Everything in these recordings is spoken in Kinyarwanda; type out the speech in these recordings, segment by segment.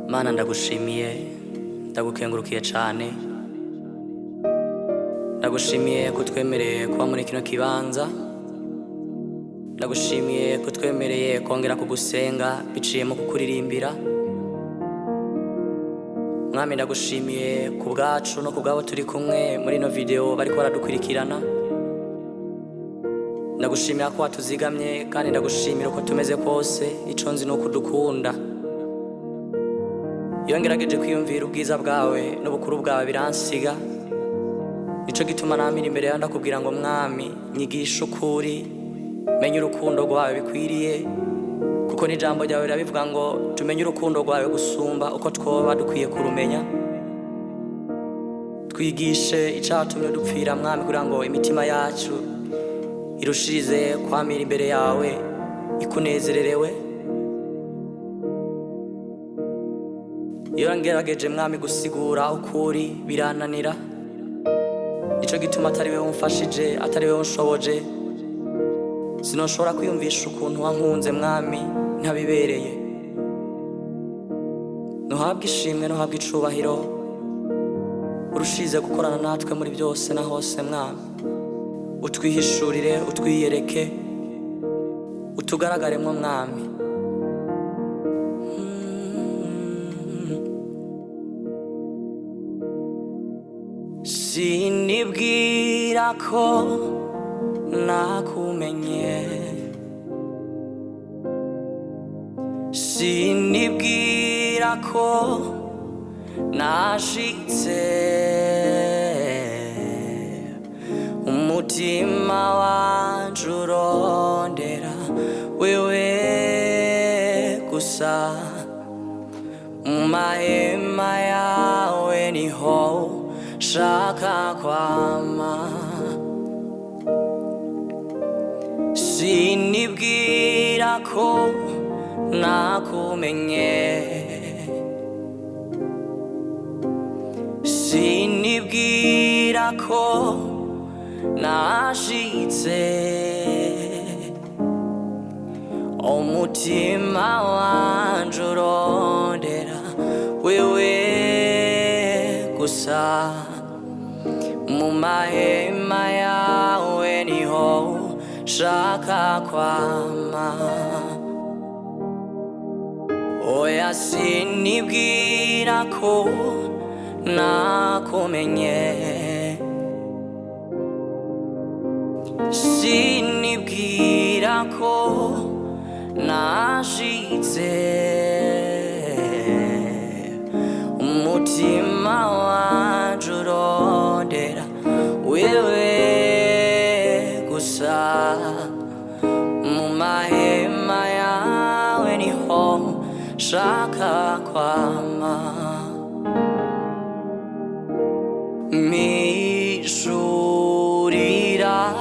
Mana ndagushimiye ndagukengurukiye cyane ndagushimiye kutwemereye kuba muri kino kibanza ndagushimiye kutwemereye kongera kugusenga biciye mu kukuririmbira Mwami ndagushimiye ku bwacu no ku bwabo turi kumwe muri ino video bariko baradukurikirana ndagushimira ko watuzigamye kandi ndagushimira uko tumeze kose ico nzi nuko dukunda iyo ngerageje kwiyumvira ubwiza bwawe n'ubukuru bwawe biransiga nico gituma namira imbere yawe ndakubwira ngo Mwami nyigisha ukuri menye urukundo rwawe bikwiriye kuko n'ijambo ryawe rirabivuga ngo tumenye urukundo rwawe gusumba uko twoba dukwiye kurumenya twigishe icatumye dupfira Mwami kugira ngo imitima yacu irushirize kwamira imbere yawe ikunezererewe iyo ngerageje Mwami gusigura ukuri birananira nico gituma atari wewe umfashije atari wewe unshoboje sinoshobora kwiyumvisha ukuntu wankunze Mwami ntabibereye nuhabwe ishimwe nuhabwe icubahiro urushize gukorana natwe muri byose na hose Mwami utwihishurire utwiyereke utugaragaremwo Mwami sinibwira ko nakumenye sinibwira ko nashitse umutima wanje urondera wewe gusa mu mahema yawe niho shaka kwama sinibwira ko nakumenye sinibwira ko nashitse umutima wanje urondera wewe gusa mu mahema yawe niho shaka kwama oya sinibwira ko nakumenye sinibwira ko nashitse umutima wanje urondera wewe gusa mu mahema yawe niho shaka kwama Mpishurira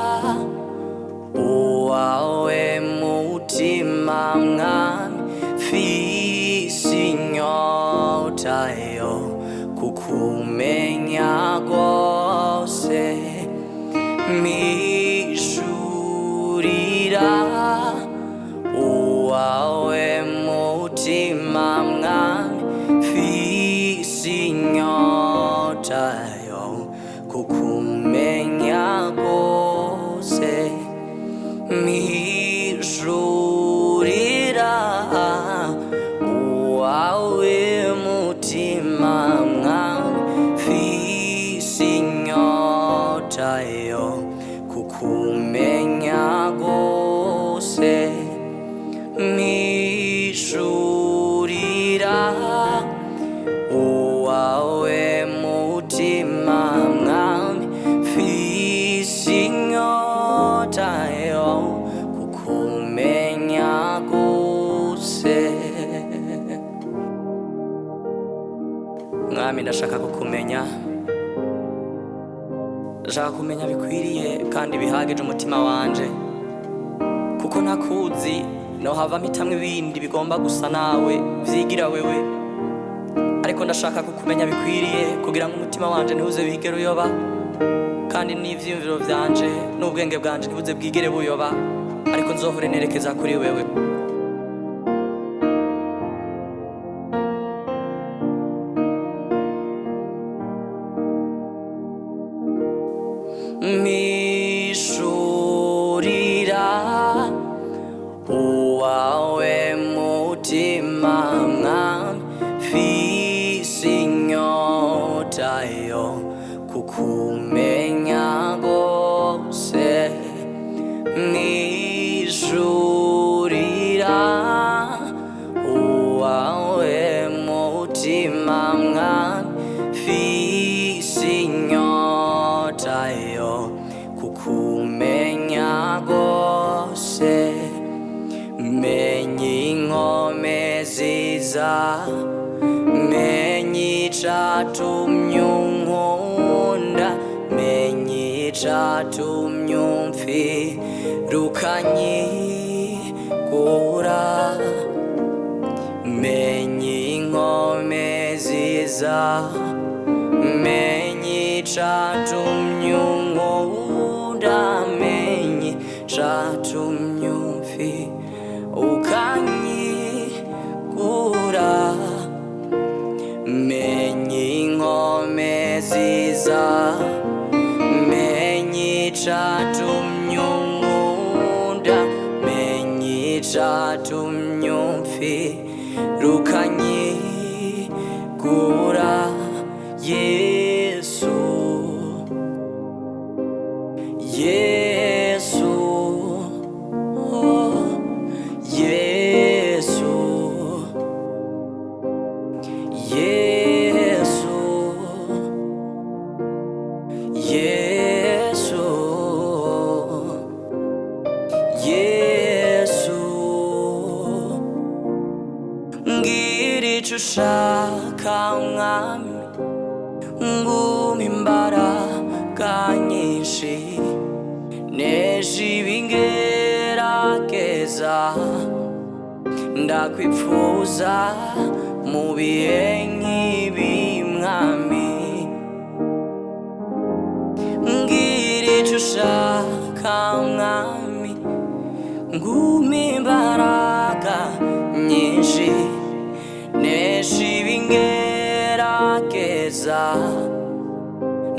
wawe mutima Mwami mfise inyota yo kukumenya rwose Mpishurira wawe mutima Mwami mfise inyota yo kukumenya rwose Mpishurira wawe mutima Mwami mfise inyota yo kukumenya rwose Mpishurira wawe mutima Mwami mfise inyota yo kukumenya rwose Mwami ndashaka kukumenya ndashaka kumenya bikwiriye kandi bihagije umutima wanje kuko nakuzi no hava mitamwe ibindi bigomba gusa nawe vyigira wewe ariko ndashaka kukumenya bikwiriye kugira ngo umutima wanje ntuze wigere uyoba kandi n'ivyiyumviro vyanje n'ubwenge bwanje ntibuze bwigere buyoba ariko nzohore nerekeza kuri wewe bwiza menye icatumye unkunda menye icatumye umfirukanye kura menye inkomezi menye icatumye unkunda menye icatumye umfirukanye kura menye inkomezi menye icatumye unkunda menye icatumye umfirukanye kura Yesu Yesu oh, Yesu Yesu Yesu Yesu Mbwira ico ushaka mwami ngumpa imbaraga nyinshi neje ibingerageza ndakwipfuza mu bihe nk'ibi mwami mbwira ico ushaka mwami ngumpa imbaraga nyinshi neje ibingerageza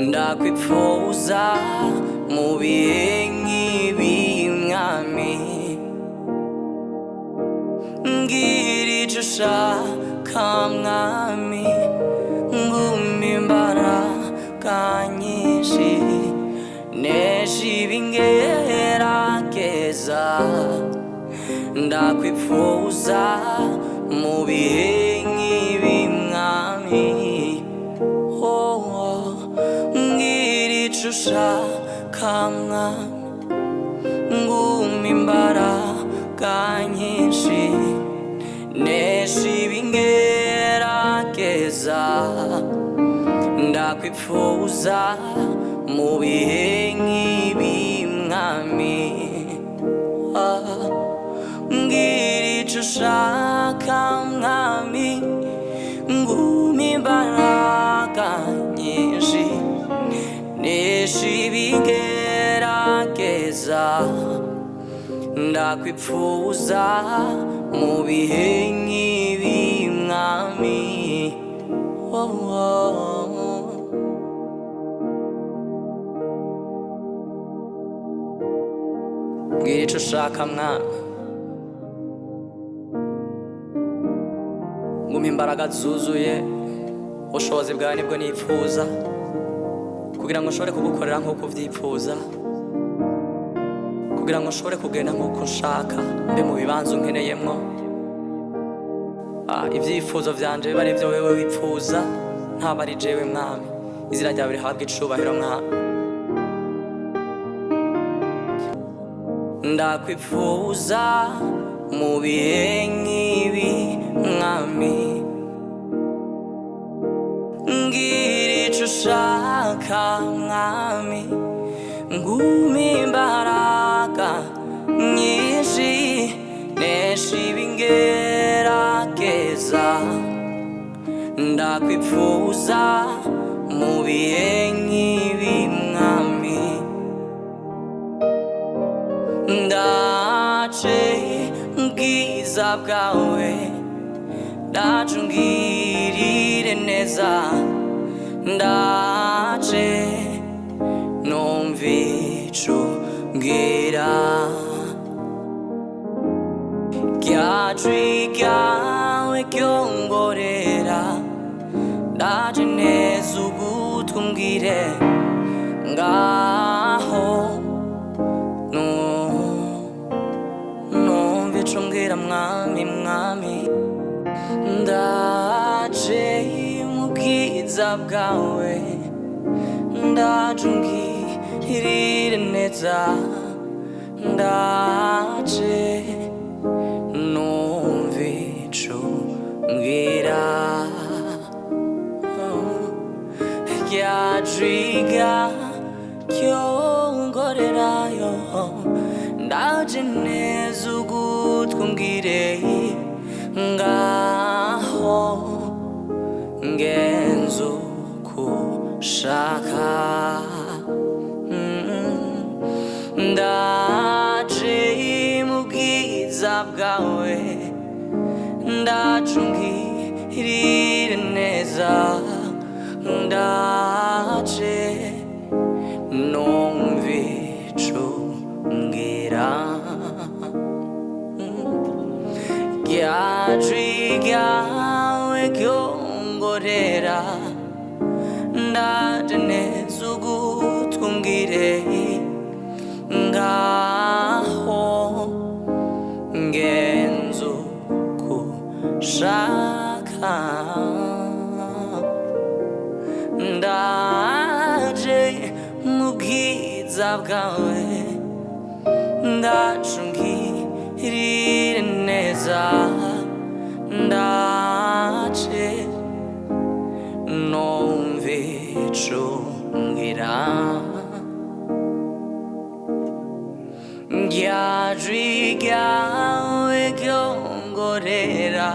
ndakwipfuza mu bihe nk'ibi mwami mbwira ico ushaka mwami ngumpa imbaraga nyinshi neje ibingerageza ndakwipfuza mu bihe nk'ibi mwami mbwira ico ushaka mwami ngumpa imbaraga nyinshi neje ibingerageza ndakwipfuza mu bihe nk'ibi mwami mbwira ico ushaka mwami ngumpa imbaraga nyinshi neje ibingerageza ndakwipfuza mu bihe nk'ibi mwami mbwira ico ushaka mwami ngumpa imbaraga zuzuye ubushobozi bwawe nibwo nipfuza kugira ngo nshobore kugukorera nk'uko uvyipfuza kugira ngo nshobore kugenda nk'uko nshaka mbe mu bibanza unkeneyemwo ivyifuzo vyanje biba ari vyo wewe wipfuza ntaba ari jewe mwami izina ryawe rihabwa icubahiro mwami ndakwipfuza mu bihe nk'ibi mwami mbwira ico ushaka mwami ngumpa imbaraga nyinshi neje ibingerageza ndakwipfuza mu bihe nk'ibi mwami ndaje bwiza bwawe ndaje ungirire neza ndaje numva ico umbwira rya jwi ryawe ryongorera ndaje neza ugutwi umbwire ngaho numva ico umbwira mwami mwami ndaje mu bwiza bwawe ndaje ungirire neza ndaje numva ico Mbwira ryajwiga ryongorerayo ndaje neza ugutwi umbwire ngaho ngenza uko ushaka ndaje mubwiza bwawe ndaje umbwirire neza ndaje numva ico umbwira ryajwi ryawe ryongorera ndaje neza ugutwi umbwire ngaho ngenza uko ushaka ndaje mubwiza bwawe ndaje umbwirire neza ndaje numva ico umbwira ryajwi ryawe ryongorera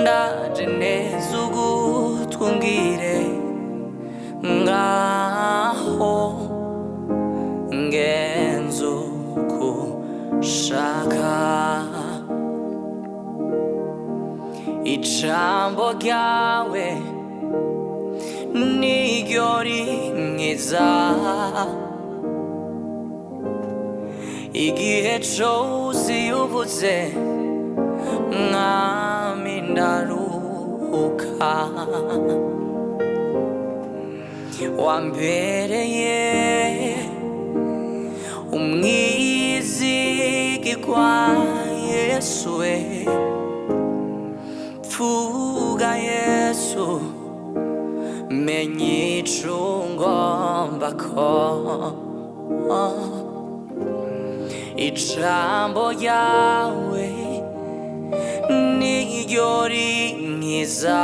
ndaje neza ugutwi umbwire ngaho ngenza uko ushaka ijambo ryawe niryo rimwiza igihe cose uvuze mwami ndaruhuka wambereye umwizigirwa Yesu we vuga Yesu menya ico ungomba ko ijambo ryawe niryo rimwiza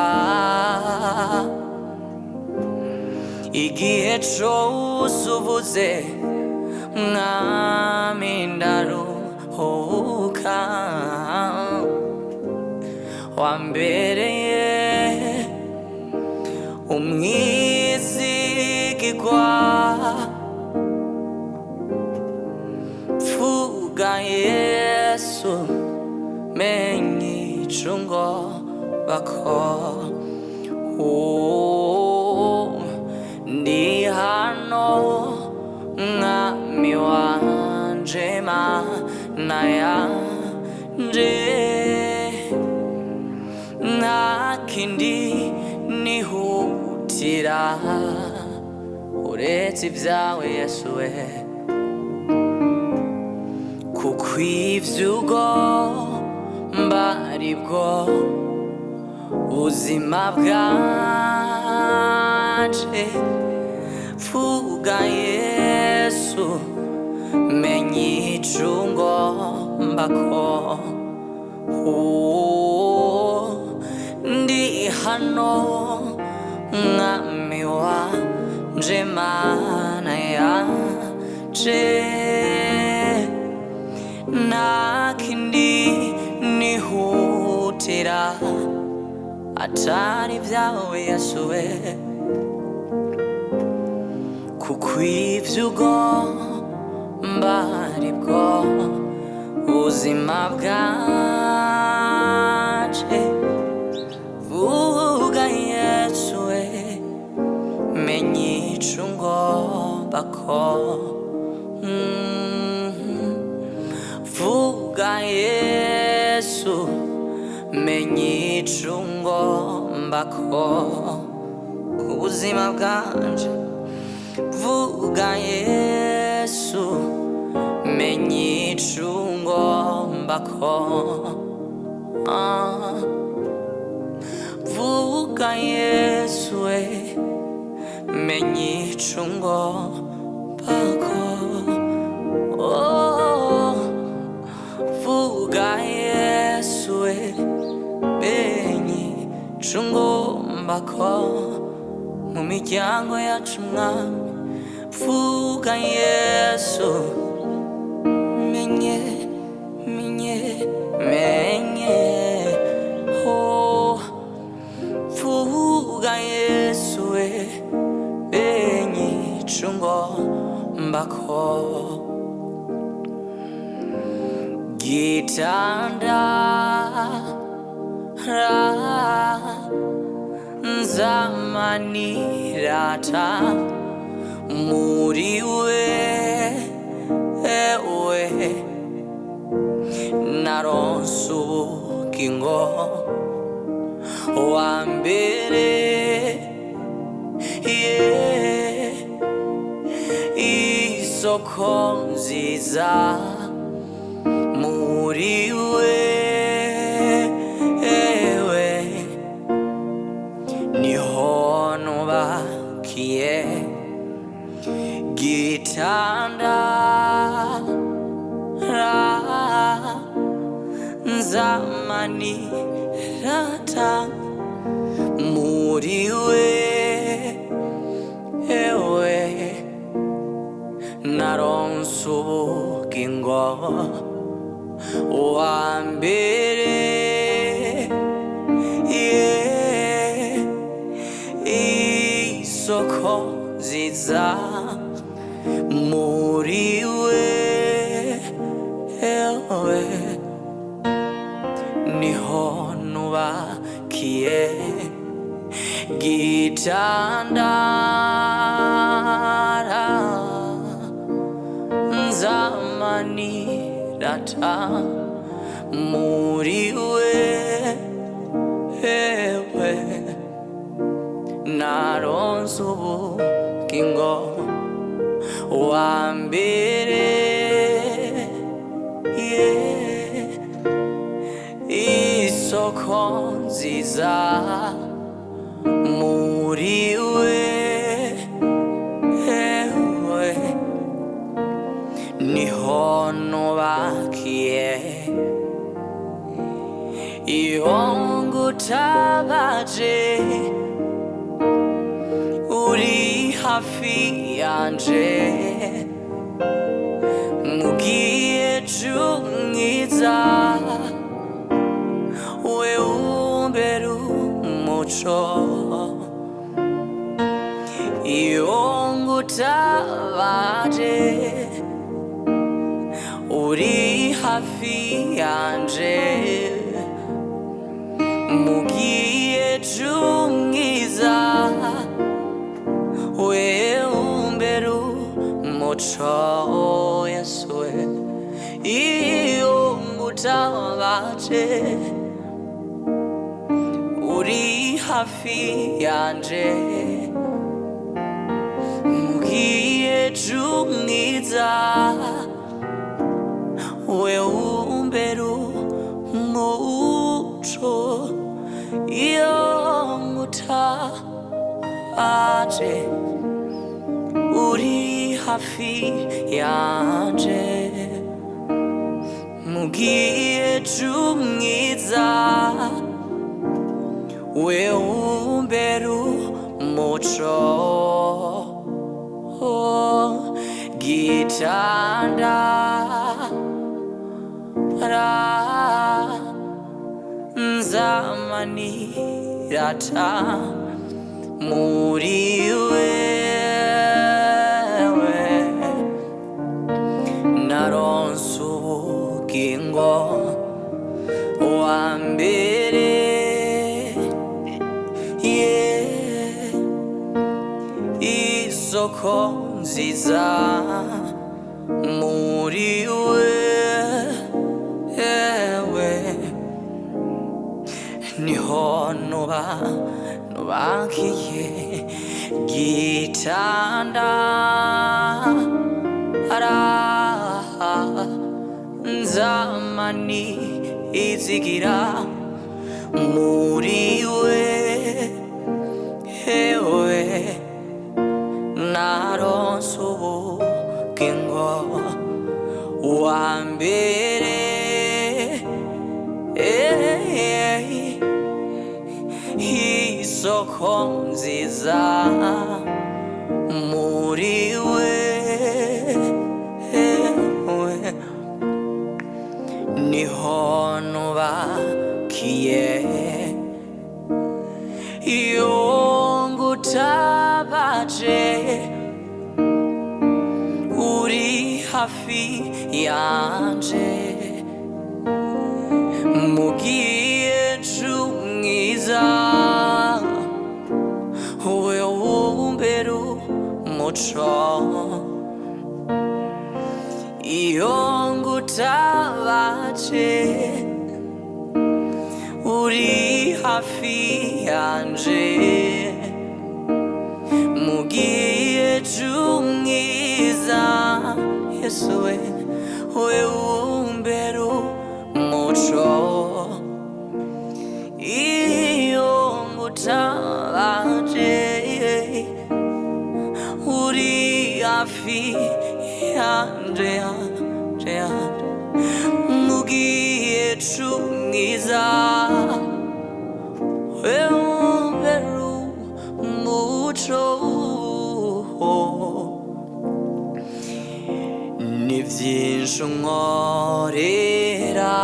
igihe cose uvuze mwami ndaruhuka wambereye umwizigirwa vuga Yesu menya ico ungomba ko Ndihano mwami wanje mana yanje ntakindi nihutira uretse ibyawe Yesu we kuko ivyo ugomba aribwo buzima bwanje vuga Yesu menya ico ungomba ko Ndihano mwami wanje mana yanje ntakindi nihutira atari ibyawe Yesu we kuko ivyo ugomba aribwo buzima bwanje vuga Yesu we menya ico ungomba ko vuga Yesu menya ico ungomba ko ubuzima bwanje vuga Yesu menya ico ungomba ko vuga Yesu we menya ico ungomba ko vuga Yesu we mbako mu miryango yacu mwami vuga Yesu menye oh vuga Yesu benyi chungo mbako Gitandara zamani rata muriwe ewe naronsu kingo wambere isoko nziza muriwe ewe niho nubakiye Gitandara zamani rata muriwe ewe naronsu kingo wambere isoko nziza muriwe ewe niho nubakiye Gitandara zamani rata muriwe ewe naronse ubugingo wambere isoko nziza muriwe ewe niho nubakiye iyo ngutabaje uri hafi yanje mugiye mwiza we umbera umuco iyo ngutabaje uri hafi yanje mugiye mwiza we umbera umuco Yesu iyo ngutabaje uri hafi yanje mugiye mwiza we umbera umuco iyo ngutabaje uri hafi yanje mugiye mwiza we umbera umuco Gitandara zamani rata muriwe naronse ubugingo wambere isoko nziza muriwe ewe niho nubakiye Gitandara zamani izigira muriwe ewe naronse ubugingo wambere isoko nziza muri wewe niho nubakiye iyo ngutabaje uri hafi yanje mugiye mwiza wowe umbera umuco iyo ngutabaje uri hafi yanje mugiye mwiza Yesu wowe umbera umuco iyo ngutabaje uri hafi yanje mugiye mwiza wewe umbera umuco ni vyinshi unkorera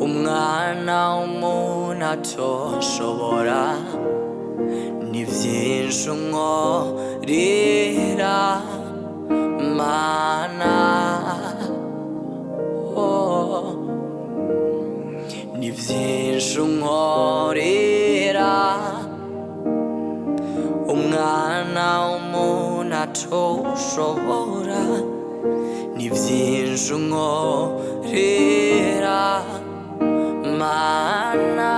umwana w'umuntu atoshobora ni vyinshi unkorera mana ni vyinshi unkorera umwana w'umuntu atoshobora ni vyinshi unkorera mana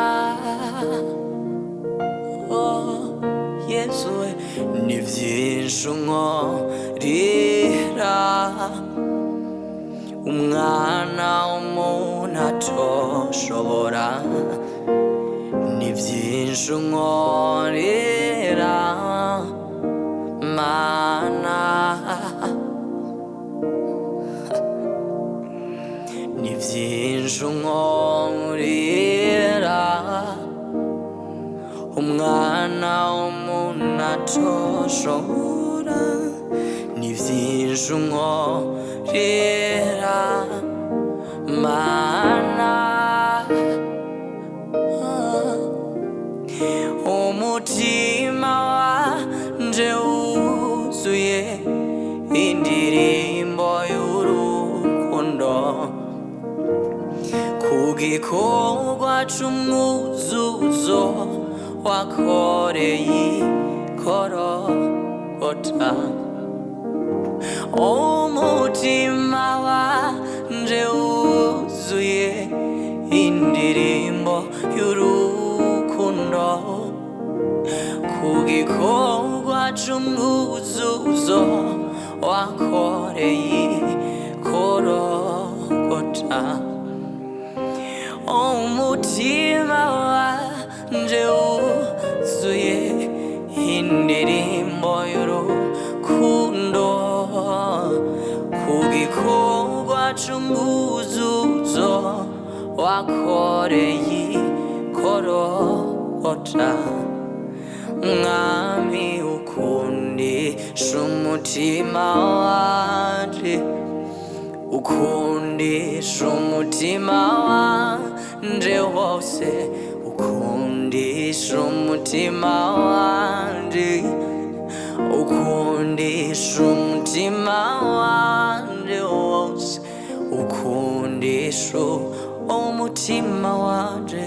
Yesu ni vyinshi unkorera umwana w'umuntu atoshobora ni vyinshi unkorera mana ni vyinshi unkorera umwana w'umuntu atoshobora ni vyinshi unkorera mana umutima wanje wuzuye indirimbo y'urukundo kugikorwa c'umwuzuzo wakoreye ikorogota umutima wanje wuzuye indirimbo y'urukundo kugikorwa c'umwuzuzo wakoreye ikorogota umutima wanje wuzuye indirimbo y'urukundo kugikorwa c'umwuzuzo wakoreye ikorogota mwami ukundisha umutima wanje ukundisha umutima wanje wose ukundisha umutima wanje ukundisha umutima wanje wose ukundisha umutima wanje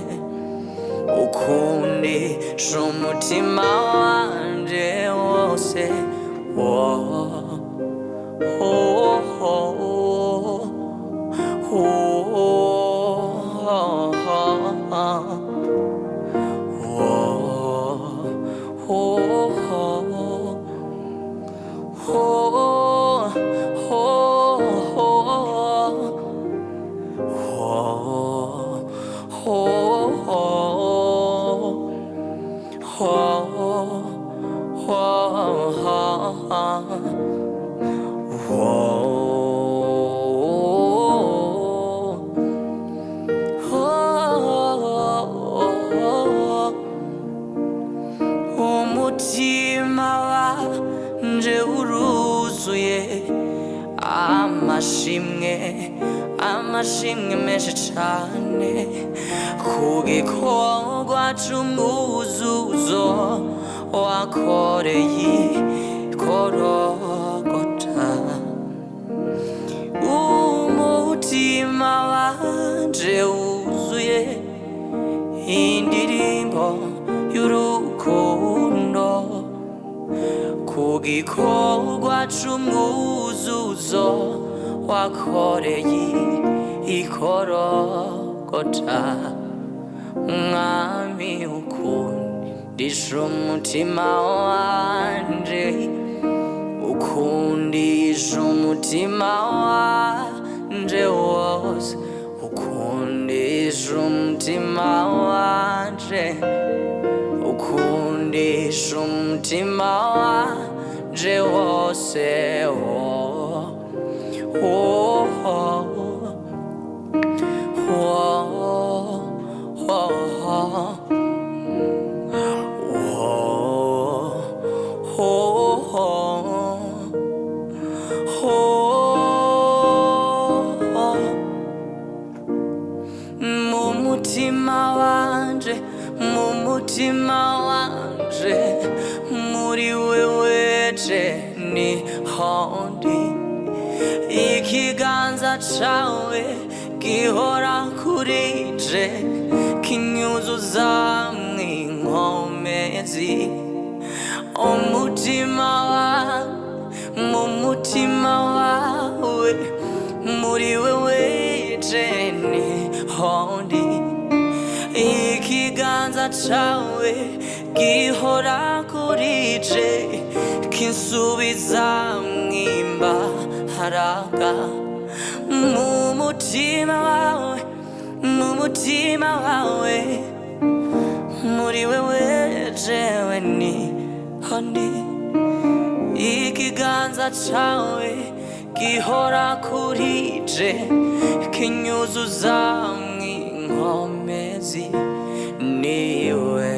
ukundisha umutima wanje wose amashimwe menshi cane ku gikorwa c'umuzuzo wakoreye ikorogota. Umutima wanje wuzuye indirimbo y'urukundo ku gikorwa c'umuzuzo wakoreye ikorogota. Mwami ukundisha umutima wanje, ukundisha umutima wanje wose, ukundisha umutima wanje, ukundisha umutima wanje wose. Mutima wanje muri wewe je niho ndi, ikiganza cawe gihora kuri je kinyuzuza mw'inkomezi. Umutima wawe muri wewe je niho ndi, ikiganza cawe gihora kuri je kinsubiza mw'imbaraga. Mu mutima wawe muri wewe jewe niho ndi, ikiganza cawe gihora kuri je kinyuzuza mw'inkomezi. Niwe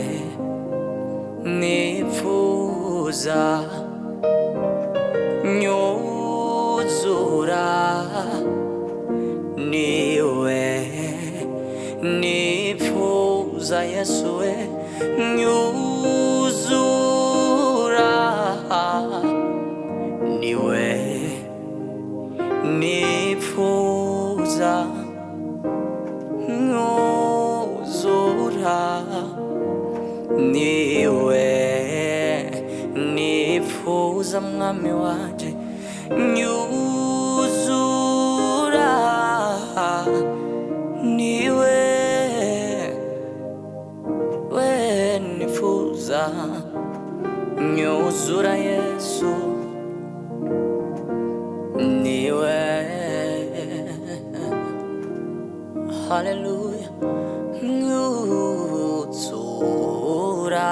nipfuza nyuzura, niwe nipfuza Yesu we nyuzura, niwe nipfuza nyuzura, niwe nipfuza mwami wanje nyuzura, niwe nipfuza nyuzura Yesu, niwe. Hallelujah. Nyuzura.